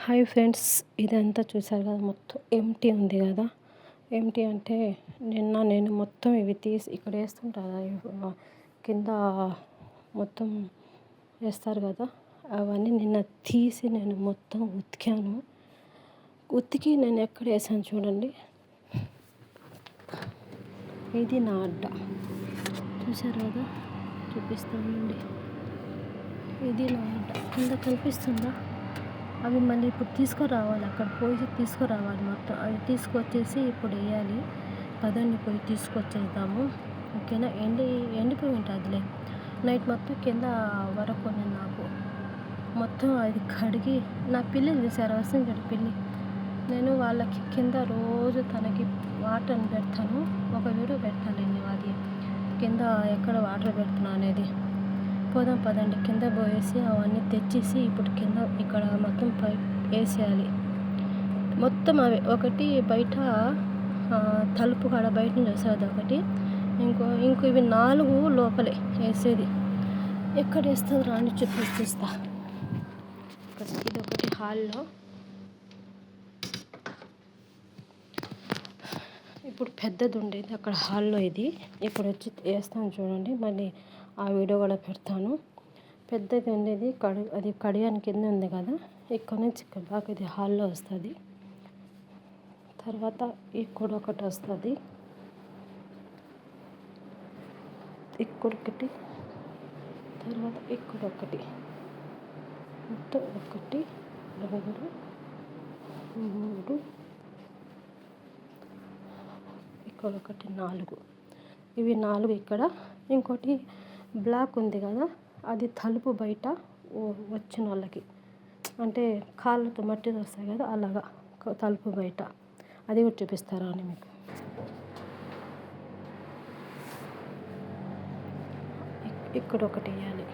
Hi friends, ఇదంతా చూసారు కదా, మొత్తం ఎంటీ ఉంది కదా. ఎంటీ అంటే నేను మొత్తం ఇవి తీసి ఇక్కడ వేస్తుంటారు కింద మొత్తం వేస్తారు కదా, అవన్నీ నిన్న తీసి నేను మొత్తం ఉతికాను. ఉతికి నేను ఎక్కడ వేసాను చూడండి, ఇది నా అడ్డ. చూసారు కదా, చూపిస్తానండి. ఇది నా అడ్డ కింద కనిపిస్తుందా. అవి మళ్ళీ ఇప్పుడు తీసుకురావాలి, అక్కడ పోయి తీసుకురావాలి. మొత్తం అవి తీసుకొచ్చేసి ఇప్పుడు వేయాలి. పదండి పోయి తీసుకొచ్చేద్దాము, ఓకేనా. ఎండిపోయి ఉంటుందిలే. నైట్ మొత్తం కింద వరకు నేను నాకు మొత్తం అది కడిగి, నా పిల్లిని చూసారు, వస్తుంది పిల్లి. నేను వాళ్ళకి కింద రోజు తనకి వాటర్ని పెడతాను. ఒక వీడియో పెడతానండి, అది కింద ఎక్కడ వాటర్ పెడుతున్నా అనేది. పోదాం పదండి, కింద పోయేసి అవన్నీ తెచ్చేసి ఇప్పుడు కింద ఇక్కడ మొత్తం పైప్ వేసేయాలి. మొత్తం అవి ఒకటి బయట తలుపు కాడ బయట నుంచి వస్తుంది ఒకటి, ఇంకో ఇవి 4 లోపలే వేసేది. ఎక్కడ వేస్తుంది రాని చూపిస్తా. ఇది ఒకటి హాల్లో. ఇప్పుడు పెద్దది ఉండేది అక్కడ హాల్లో, ఇది ఇప్పుడు వచ్చి వేస్తాను చూడండి. మళ్ళీ ఆ వీడియో కూడా పెడతాను. పెద్దది ఉండేది అది కడియానికి కింద ఉంది కదా, ఇక్కడ నుంచి ఇక్కడ దాకా ఇది హాల్లో వస్తుంది. తర్వాత ఇక్కడ ఒకటి వస్తుంది, ఇక్కడొకటి, తర్వాత ఇక్కడొకటి. మొత్తం 1 2 3, ఇక్కడొకటి 4. ఇవి 4 ఇక్కడ. ఇంకోటి బ్లాక్ ఉంది కదా, అది తలుపు బయట వచ్చిన వాళ్ళకి, అంటే కాళ్ళతో మట్టిది వస్తాయి కదా, అలాగా తలుపు బయట. అది కూడా చూపిస్తారా అని మీకు. ఇక్కడ ఒకటి వేయాలి.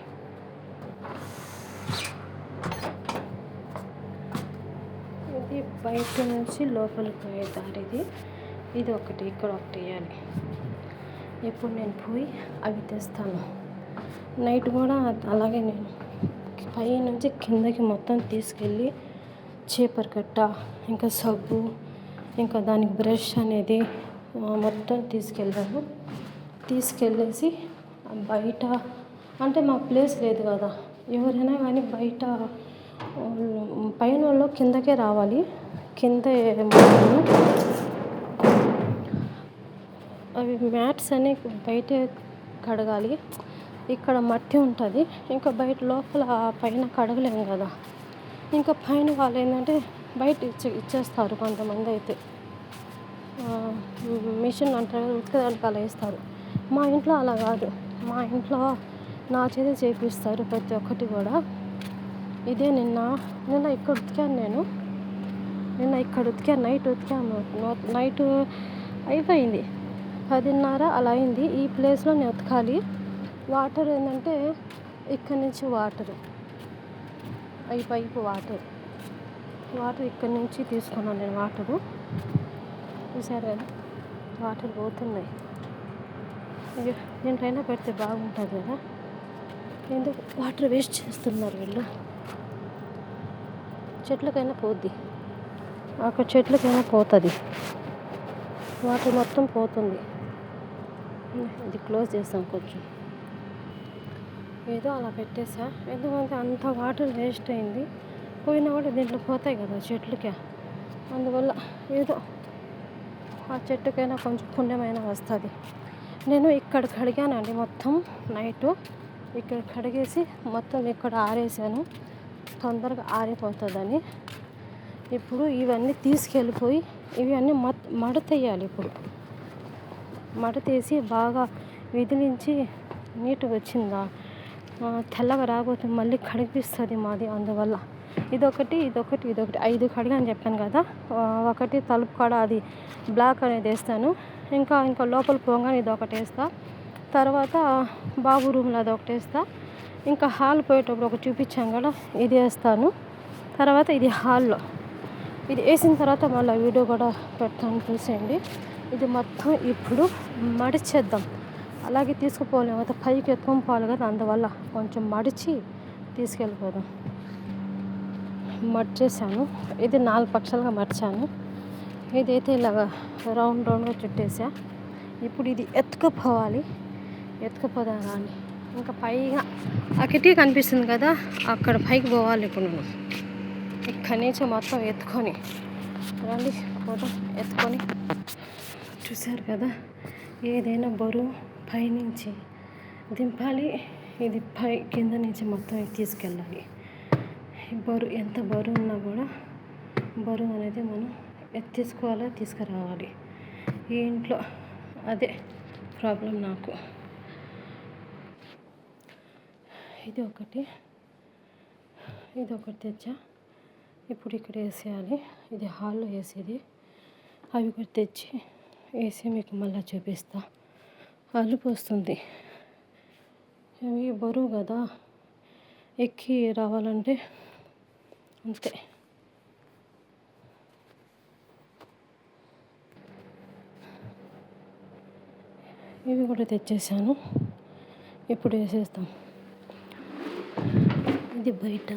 ఇది బయట నుంచి లోపలికి పోయే దారిది. ఇది ఒకటి, ఇక్కడ ఒకటి వేయాలి. ఇప్పుడు నేను పోయి అవి తెస్తాను. నైట్ కూడా అలాగే నేను పై నుంచి కిందకి మొత్తం తీసుకెళ్ళి చీపురు కట్ట, ఇంకా సబ్బు, ఇంకా దానికి బ్రష్ అనేది మొత్తం తీసుకెళ్ళేసి బయట, అంటే మా ప్లేస్ లేదు కదా, ఎవరైనా కానీ బయట పైన వాళ్ళు కిందకే రావాలి. కింద అవి మ్యాట్స్ అని బయటే కడగాలి. ఇక్కడ మట్టి ఉంటుంది, ఇంకా బయట లోపల పైన కడగలేము కదా. ఇంకా పైన వాళ్ళు ఏంటంటే బయట ఇచ్చేస్తారు కొంతమంది అయితే, మిషన్ అంటారు ఉతికేదానికి అలా వేస్తారు. మా ఇంట్లో అలా కాదు, మా ఇంట్లో నా చేతి చేపిస్తారు ప్రతి ఒక్కటి కూడా. ఇదే నిన్న ఇక్కడ ఉతికాను ఇక్కడ ఉతికాను, నైట్ ఉతికాను. నైట్ అయిపోయింది 10:30 అలా అయింది. ఈ ప్లేస్లో నేను ఉతకాలి. వాటర్ ఏంటంటే ఇక్కడ నుంచి వాటర్, ఈ పైపు వాటర్ ఇక్కడ నుంచి తీసుకున్నాను నేను. వాటరు చూసారు కదా, వాటర్ పోతున్నాయి. దేంట్లైనా పెడితే బాగుంటుంది కదా, ఎందుకు వాటర్ వేస్ట్ చేస్తున్నారు వీళ్ళు. చెట్లకైనా పోద్ది, అక్కడ చెట్లకైనా పోతుంది, వాటర్ మొత్తం పోతుంది. ఇది క్లోజ్ చేస్తాం కొంచెం, ఏదో అలా పెట్టేసా. ఎందుకంటే అంత వాటర్ వేస్ట్ అయింది. పోయినా కూడా దీంట్లో పోతాయి కదా చెట్లకి, అందువల్ల ఏదో ఆ చెట్టుకైనా కొంచెం పుణ్యమైన వస్తుంది. నేను ఇక్కడ కడిగానండి మొత్తం నైటు. ఇక్కడ కడిగేసి మొత్తం ఇక్కడ ఆరేసాను, తొందరగా ఆరిపోతుందని. ఇప్పుడు ఇవన్నీ తీసుకెళ్ళిపోయి ఇవన్నీ మడతేయాలి. ఇప్పుడు మడతేసి బాగా విదిలించి నీట్గా వచ్చిందా, తెల్లగా రాకపోతే మళ్ళీ కడిగిస్తుంది మాది. అందువల్ల ఇదొకటి 5 కడిగాని చెప్పాను కదా. ఒకటి తలుపు కాడ అది బ్లాక్ అనేది వేస్తాను. ఇంకా లోపల పోగానే ఇది ఒకటి వేస్తా. తర్వాత బాబు రూమ్లో అది ఒకటి వేస్తా. ఇంకా హాల్ పోయేటప్పుడు ఒకటి చూపించాను కదా, ఇది వేస్తాను. తర్వాత ఇది హాల్లో, ఇది వేసిన తర్వాత మళ్ళీ వీడియో కూడా పెడతాను, చూసేయండి. ఇది మొత్తం ఇప్పుడు మడిచేద్దాం. అలాగే తీసుకుపోలేము కదా, పైకి ఎత్తుకొని పోవాలి కదా, అందువల్ల కొంచెం మడిచి తీసుకెళ్ళిపోదాం. మర్చేసాను. ఇది 4 పక్షాలుగా మర్చాను. ఇదైతే ఇలాగా రౌండ్గా చుట్టేసా. ఇప్పుడు ఇది ఎత్తుకుపోవాలి. ఎత్తుకుపోదా రాని ఇంకా పైగా ఆ కిటికీ కనిపిస్తుంది కదా, అక్కడ పైకి పోవాలి. ఇప్పుడు నేను ఇక్కడి నుంచి మొత్తం ఎత్తుకొని రండి, ఫోటో ఎత్తుకొని. చూసారు కదా, ఏదైనా బరువు పైనుంచి దింపాలి. ఇది కింద నుంచి మొత్తం తీసుకెళ్ళాలి. బరువు ఎంత బరువు ఉన్నా కూడా బరువు అనేది మనం తీసుకోవాలి, తీసుకురావాలి. ఈ ఇంట్లో అదే ప్రాబ్లం నాకు. ఇది ఒకటి తెచ్చా. ఇప్పుడు ఇక్కడ వేసేయాలి. ఇది హాల్లో వేసేది. అవి కూడా తెచ్చి వేసి మీకు మళ్ళీ చూపిస్తా. అలుపు వస్తుంది. అవి బరువు కదా, ఎక్కి రావాలంటే అంతే. ఇవి కూడా తెచ్చేసాను. ఇప్పుడు వేసేస్తాం. ఇది బయట,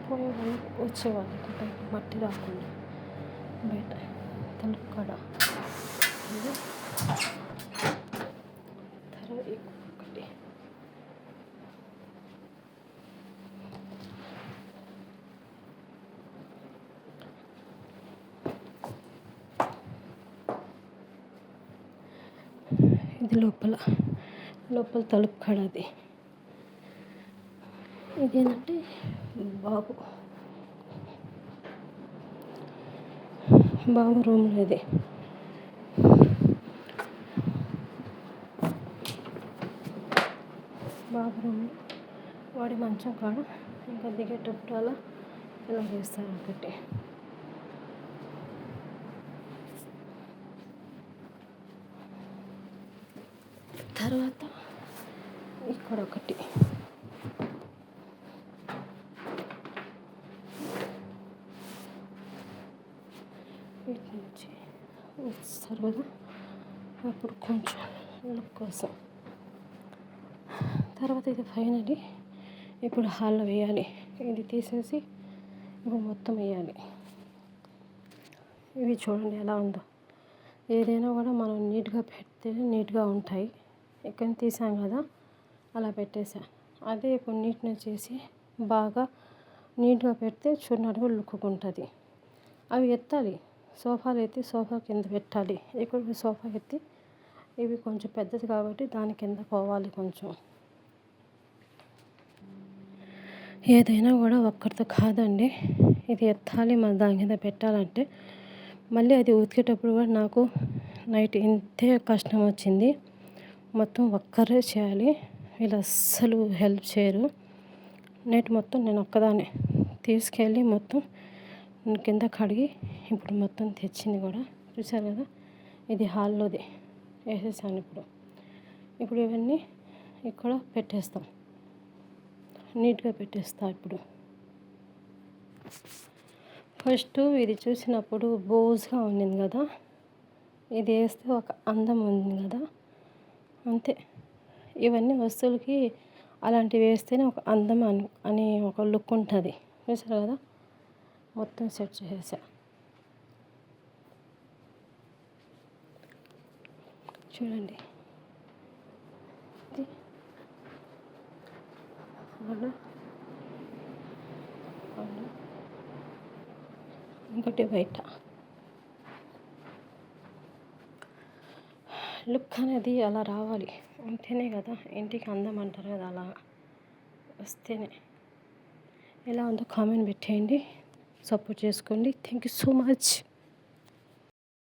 పోయేవాళ్ళు వచ్చేవాళ్ళు మట్టి రాకుండా బయట తలుపు కాడ. తర్వాత ఒకటి ఇది లోపల తలుపు కాడ. అది ఇదేంటంటే బాబు రూమ్లో ఇది. బాబు రూమ్లో వాడి మంచం కాడ ఇంకా దిగేటప్పుడు అలా ఇలా వేస్తారు ఒకటి. తర్వాత ఇక్కడ ఒకటి. వీటి నుంచి వస్తారు కదా, అప్పుడు కొంచెం లుక్ కోసం. తర్వాత ఇది ఫైనల్లీ ఇప్పుడు హాల్లో వేయాలి. ఇది తీసేసి ఇప్పుడు మొత్తం వేయాలి. ఇవి చూడండి ఎలా ఉందో. ఏదైనా కూడా మనం నీట్గా పెడితే నీట్గా ఉంటాయి. ఇక్కడ తీసాం కదా, అలా పెట్టేసా. అదే ఇప్పుడు నీట్గా చేసి బాగా నీట్గా పెడితే చూడడానికి లుక్కుంటుంది. అవి ఎత్తాలి. సోఫాలు ఎత్తి సోఫా కింద పెట్టాలి. ఇక్కడ సోఫా ఎత్తి ఇవి కొంచెం పెద్దది కాబట్టి దాని కింద పోవాలి కొంచెం. ఏదైనా కూడా ఒక్కరితో కాదండి, ఇది ఎత్తాలి, మన దాని కింద పెట్టాలంటే. మళ్ళీ అది ఉతికేటప్పుడు కూడా నాకు నైట్ ఇంతే కష్టం వచ్చింది. మొత్తం ఒక్కరే చేయాలి, వీళ్ళు అస్సలు హెల్ప్ చేయరు. నైట్ మొత్తం నేను ఒక్కదాన్ని తీసుకెళ్ళి మొత్తం కింద కడిగి ఇప్పుడు మొత్తం తెచ్చింది కూడా. చూసారు కదా, ఇది హాల్లోది వేసేసాను. ఇప్పుడు ఇవన్నీ ఇక్కడ పెట్టేస్తాం, నీట్గా పెట్టేస్తా. ఇప్పుడు ఫస్ట్ ఇది చూసినప్పుడు బోజ్గా ఉండింది కదా, ఇది వేస్తే ఒక అందం ఉంది కదా, అంతే. ఇవన్నీ వస్తువులకి అలాంటివి వేస్తేనే ఒక అందం అని ఒక లుక్ ఉంటుంది. చూసారు కదా, మొత్తం సెట్ చేసేసా. చూడండి, ఇంకోటి బయట. లుక్ అనేది అలా రావాలి, ఉంటేనే కదా ఇంటికి అందం అంటారు కదా, అలా వస్తేనే. ఎలా ఉందో కామెంట్ పెట్టేయండి, సపోర్ట్ చేసుకోండి. Thank you so much.